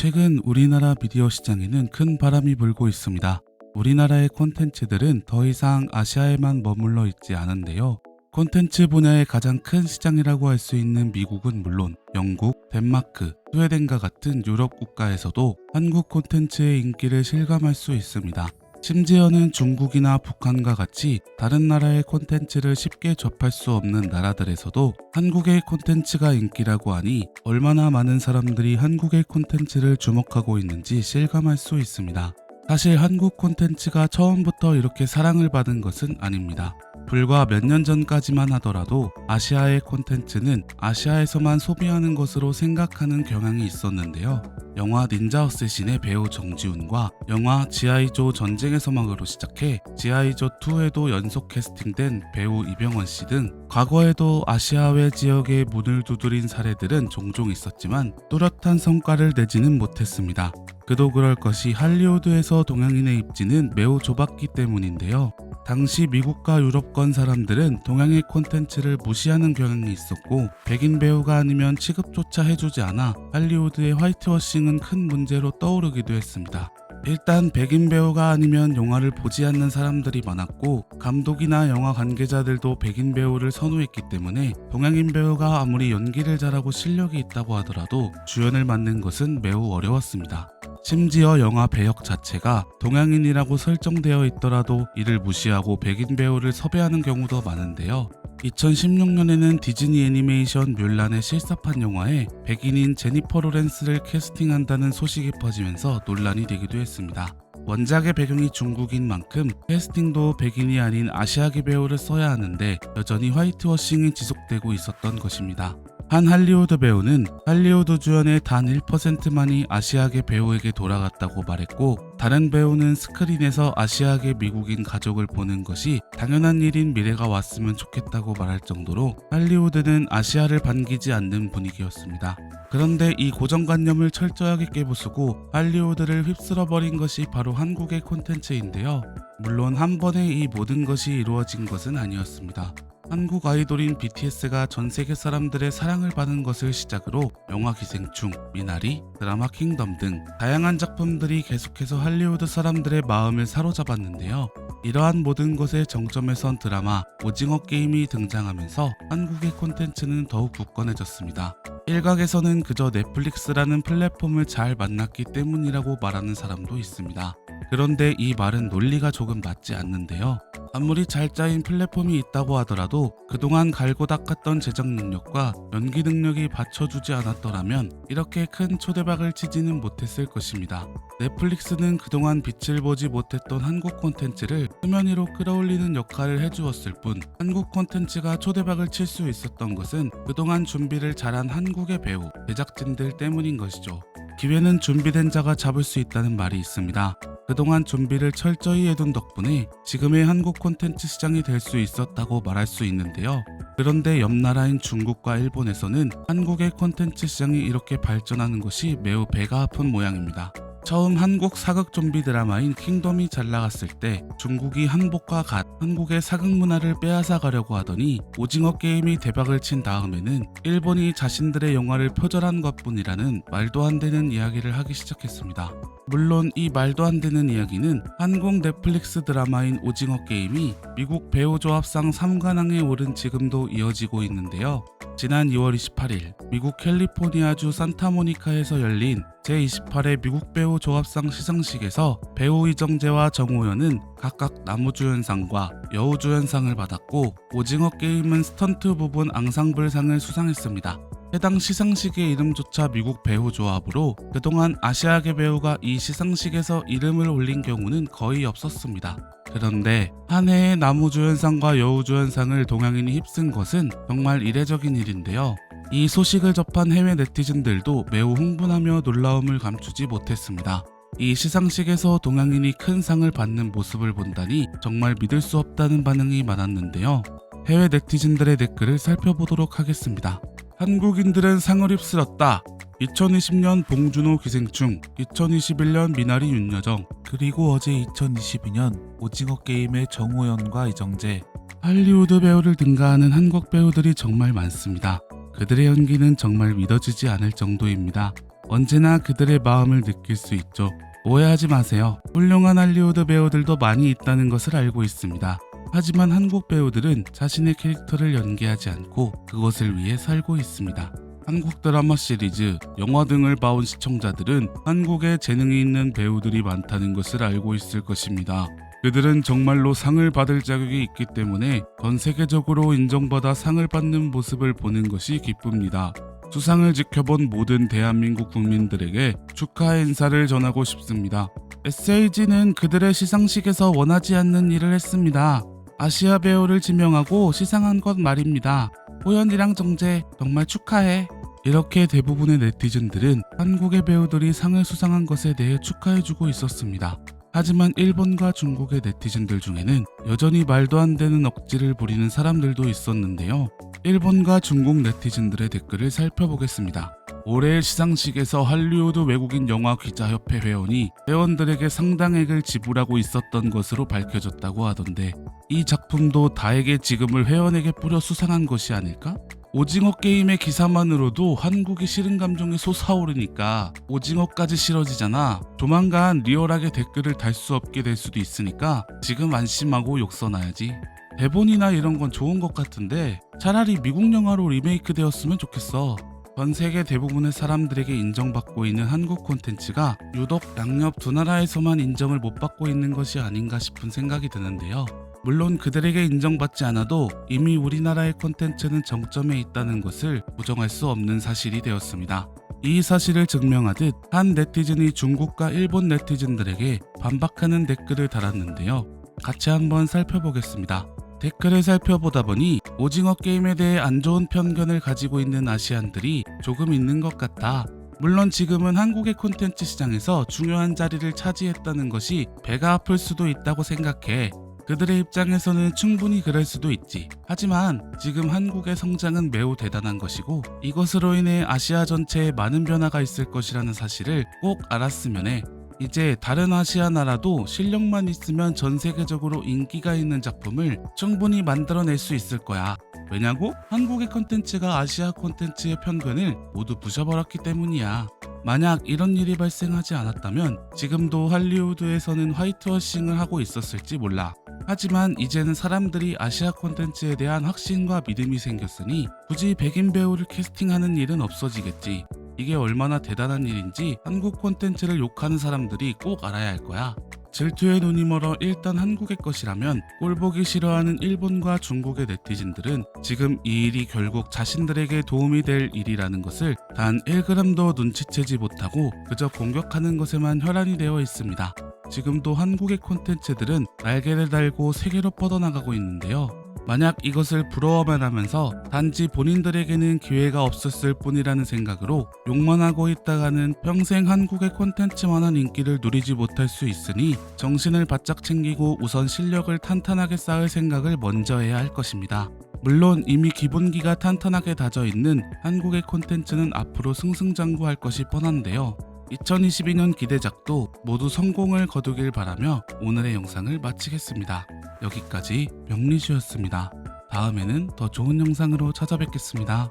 최근 우리나라 미디어 시장에는 큰 바람이 불고 있습니다. 우리나라의 콘텐츠들은 더 이상 아시아에만 머물러 있지 않은데요. 콘텐츠 분야의 가장 큰 시장이라고 할 수 있는 미국은 물론 영국, 덴마크, 스웨덴과 같은 유럽 국가에서도 한국 콘텐츠의 인기를 실감할 수 있습니다. 심지어는 중국이나 북한과 같이 다른 나라의 콘텐츠를 쉽게 접할 수 없는 나라들에서도 한국의 콘텐츠가 인기라고 하니 얼마나 많은 사람들이 한국의 콘텐츠를 주목하고 있는지 실감할 수 있습니다. 사실 한국 콘텐츠가 처음부터 이렇게 사랑을 받은 것은 아닙니다. 불과 몇 년 전까지만 하더라도 아시아의 콘텐츠는 아시아에서만 소비하는 것으로 생각하는 경향이 있었는데요. 영화 닌자 어쌔신의 배우 정지훈과 영화 지아이조 전쟁의 서막으로 시작해 지아이조2에도 연속 캐스팅된 배우 이병헌 씨 등 과거에도 아시아외 지역에 문을 두드린 사례들은 종종 있었지만 뚜렷한 성과를 내지는 못했습니다. 그도 그럴 것이 할리우드에서 동양인의 입지는 매우 좁았기 때문인데요. 당시 미국과 유럽권 사람들은 동양의 콘텐츠를 무시하는 경향이 있었고 백인 배우가 아니면 취급조차 해주지 않아 할리우드의 화이트워싱은 큰 문제로 떠오르기도 했습니다. 일단 백인 배우가 아니면 영화를 보지 않는 사람들이 많았고 감독이나 영화 관계자들도 백인 배우를 선호했기 때문에 동양인 배우가 아무리 연기를 잘하고 실력이 있다고 하더라도 주연을 맡는 것은 매우 어려웠습니다. 심지어 영화 배역 자체가 동양인이라고 설정되어 있더라도 이를 무시하고 백인 배우를 섭외하는 경우도 많은데요. 2016년에는 디즈니 애니메이션 뮬란의 실사판 영화에 백인인 제니퍼 로렌스를 캐스팅한다는 소식이 퍼지면서 논란이 되기도 했습니다. 원작의 배경이 중국인 만큼 캐스팅도 백인이 아닌 아시아계 배우를 써야 하는데 여전히 화이트워싱이 지속되고 있었던 것입니다. 한 할리우드 배우는 할리우드 주연의 단 1%만이 아시아계 배우에게 돌아갔다고 말했고 다른 배우는 스크린에서 아시아계 미국인 가족을 보는 것이 당연한 일인 미래가 왔으면 좋겠다고 말할 정도로 할리우드는 아시아를 반기지 않는 분위기였습니다. 그런데 이 고정관념을 철저하게 깨부수고 할리우드를 휩쓸어버린 것이 바로 한국의 콘텐츠인데요. 물론 한 번에 이 모든 것이 이루어진 것은 아니었습니다. 한국 아이돌인 BTS가 전 세계 사람들의 사랑을 받은 것을 시작으로 영화 기생충, 미나리, 드라마 킹덤 등 다양한 작품들이 계속해서 할리우드 사람들의 마음을 사로잡았는데요. 이러한 모든 것의 정점에 선 드라마 오징어 게임이 등장하면서 한국의 콘텐츠는 더욱 굳건해졌습니다. 일각에서는 그저 넷플릭스라는 플랫폼을 잘 만났기 때문이라고 말하는 사람도 있습니다. 그런데 이 말은 논리가 조금 맞지 않는데요. 아무리 잘 짜인 플랫폼이 있다고 하더라도 그동안 갈고 닦았던 제작 능력과 연기 능력이 받쳐주지 않았더라면 이렇게 큰 초대박을 치지는 못했을 것입니다. 넷플릭스는 그동안 빛을 보지 못했던 한국 콘텐츠를 수면 위로 끌어올리는 역할을 해주었을 뿐 한국 콘텐츠가 초대박을 칠 수 있었던 것은 그동안 준비를 잘한 한국의 배우, 제작진들 때문인 것이죠. 기회는 준비된 자가 잡을 수 있다는 말이 있습니다. 그동안 준비를 철저히 해둔 덕분에 지금의 한국 콘텐츠 시장이 될 수 있었다고 말할 수 있는데요. 그런데 옆 나라인 중국과 일본에서는 한국의 콘텐츠 시장이 이렇게 발전하는 것이 매우 배가 아픈 모양입니다. 처음 한국 사극 좀비 드라마인 킹덤이 잘 나갔을 때 중국이 한복과 갓 한국의 사극 문화를 빼앗아 가려고 하더니 오징어 게임이 대박을 친 다음에는 일본이 자신들의 영화를 표절한 것뿐이라는 말도 안 되는 이야기를 하기 시작했습니다. 물론 이 말도 안 되는 이야기는 한국 넷플릭스 드라마인 오징어 게임이 미국 배우 조합상 3관왕에 오른 지금도 이어지고 있는데요. 지난 2월 28일 미국 캘리포니아주 산타모니카에서 열린 제28회 미국 배우 조합상 시상식에서 배우 이정재와 정호연은 각각 남우주연상과 여우주연상을 받았고 오징어 게임은 스턴트 부분 앙상블상을 수상했습니다. 해당 시상식의 이름조차 미국 배우 조합으로 그동안 아시아계 배우가 이 시상식에서 이름을 올린 경우는 거의 없었습니다. 그런데 한 해의 남우주연상과 여우주연상을 동양인이 휩쓴 것은 정말 이례적인 일인데요. 이 소식을 접한 해외 네티즌들도 매우 흥분하며 놀라움을 감추지 못했습니다. 이 시상식에서 동양인이 큰 상을 받는 모습을 본다니 정말 믿을 수 없다는 반응이 많았는데요. 해외 네티즌들의 댓글을 살펴보도록 하겠습니다. 한국인들은 상을 휩쓸었다. 2020년 봉준호 기생충, 2021년 미나리 윤여정, 그리고 어제 2022년 오징어 게임의 정호연과 이정재. 할리우드 배우를 능가하는 한국 배우들이 정말 많습니다. 그들의 연기는 정말 믿어지지 않을 정도입니다. 언제나 그들의 마음을 느낄 수 있죠. 오해하지 마세요. 훌륭한 할리우드 배우들도 많이 있다는 것을 알고 있습니다. 하지만 한국 배우들은 자신의 캐릭터를 연기하지 않고 그것을 위해 살고 있습니다. 한국 드라마 시리즈, 영화 등을 봐온 시청자들은 한국에 재능이 있는 배우들이 많다는 것을 알고 있을 것입니다. 그들은 정말로 상을 받을 자격이 있기 때문에 전 세계적으로 인정받아 상을 받는 모습을 보는 것이 기쁩니다. 수상을 지켜본 모든 대한민국 국민들에게 축하의 인사를 전하고 싶습니다. SAG는 그들의 시상식에서 원하지 않는 일을 했습니다. 아시아 배우를 지명하고 시상한 것 말입니다. 호연이랑 정재 정말 축하해. 이렇게 대부분의 네티즌들은 한국의 배우들이 상을 수상한 것에 대해 축하해주고 있었습니다. 하지만 일본과 중국의 네티즌들 중에는 여전히 말도 안 되는 억지를 부리는 사람들도 있었는데요. 일본과 중국 네티즌들의 댓글을 살펴보겠습니다. 올해의 시상식에서 할리우드 외국인 영화 기자협회 회원이 회원들에게 상당액을 지불하고 있었던 것으로 밝혀졌다고 하던데, 이 작품도 다액의 지금을 회원에게 뿌려 수상한 것이 아닐까? 오징어 게임의 기사만으로도 한국이 싫은 감정이 솟아오르니까 오징어까지 싫어지잖아. 조만간 리얼하게 댓글을 달 수 없게 될 수도 있으니까 지금 안심하고 욕 써놔야지. 대본이나 이런 건 좋은 것 같은데 차라리 미국 영화로 리메이크 되었으면 좋겠어. 전 세계 대부분의 사람들에게 인정받고 있는 한국 콘텐츠가 유독 양옆 두 나라에서만 인정을 못 받고 있는 것이 아닌가 싶은 생각이 드는데요. 물론 그들에게 인정받지 않아도 이미 우리나라의 콘텐츠는 정점에 있다는 것을 부정할 수 없는 사실이 되었습니다. 이 사실을 증명하듯 한 네티즌이 중국과 일본 네티즌들에게 반박하는 댓글을 달았는데요. 같이 한번 살펴보겠습니다. 댓글을 살펴보다 보니 오징어 게임에 대해 안 좋은 편견을 가지고 있는 아시안들이 조금 있는 것 같다. 물론 지금은 한국의 콘텐츠 시장에서 중요한 자리를 차지했다는 것이 배가 아플 수도 있다고 생각해. 그들의 입장에서는 충분히 그럴 수도 있지. 하지만 지금 한국의 성장은 매우 대단한 것이고 이것으로 인해 아시아 전체에 많은 변화가 있을 것이라는 사실을 꼭 알았으면 해. 이제 다른 아시아 나라도 실력만 있으면 전 세계적으로 인기가 있는 작품을 충분히 만들어낼 수 있을 거야. 왜냐고? 한국의 콘텐츠가 아시아 콘텐츠의 편견을 모두 부셔버렸기 때문이야. 만약 이런 일이 발생하지 않았다면 지금도 할리우드에서는 화이트워싱을 하고 있었을지 몰라. 하지만 이제는 사람들이 아시아 콘텐츠에 대한 확신과 믿음이 생겼으니 굳이 백인 배우를 캐스팅하는 일은 없어지겠지. 이게 얼마나 대단한 일인지 한국 콘텐츠를 욕하는 사람들이 꼭 알아야 할 거야. 질투에 눈이 멀어 일단 한국의 것이라면 꼴보기 싫어하는 일본과 중국의 네티즌들은 지금 이 일이 결국 자신들에게 도움이 될 일이라는 것을 단 1g도 눈치채지 못하고 그저 공격하는 것에만 혈안이 되어 있습니다. 지금도 한국의 콘텐츠들은 날개를 달고 세계로 뻗어나가고 있는데요. 만약 이것을 부러워만 하면서 단지 본인들에게는 기회가 없었을 뿐이라는 생각으로 욕만 하고 있다가는 평생 한국의 콘텐츠만한 인기를 누리지 못할 수 있으니 정신을 바짝 챙기고 우선 실력을 탄탄하게 쌓을 생각을 먼저 해야 할 것입니다. 물론 이미 기본기가 탄탄하게 다져 있는 한국의 콘텐츠는 앞으로 승승장구할 것이 뻔한데요. 2022년 기대작도 모두 성공을 거두길 바라며 오늘의 영상을 마치겠습니다. 여기까지 명리슈였습니다. 다음에는 더 좋은 영상으로 찾아뵙겠습니다.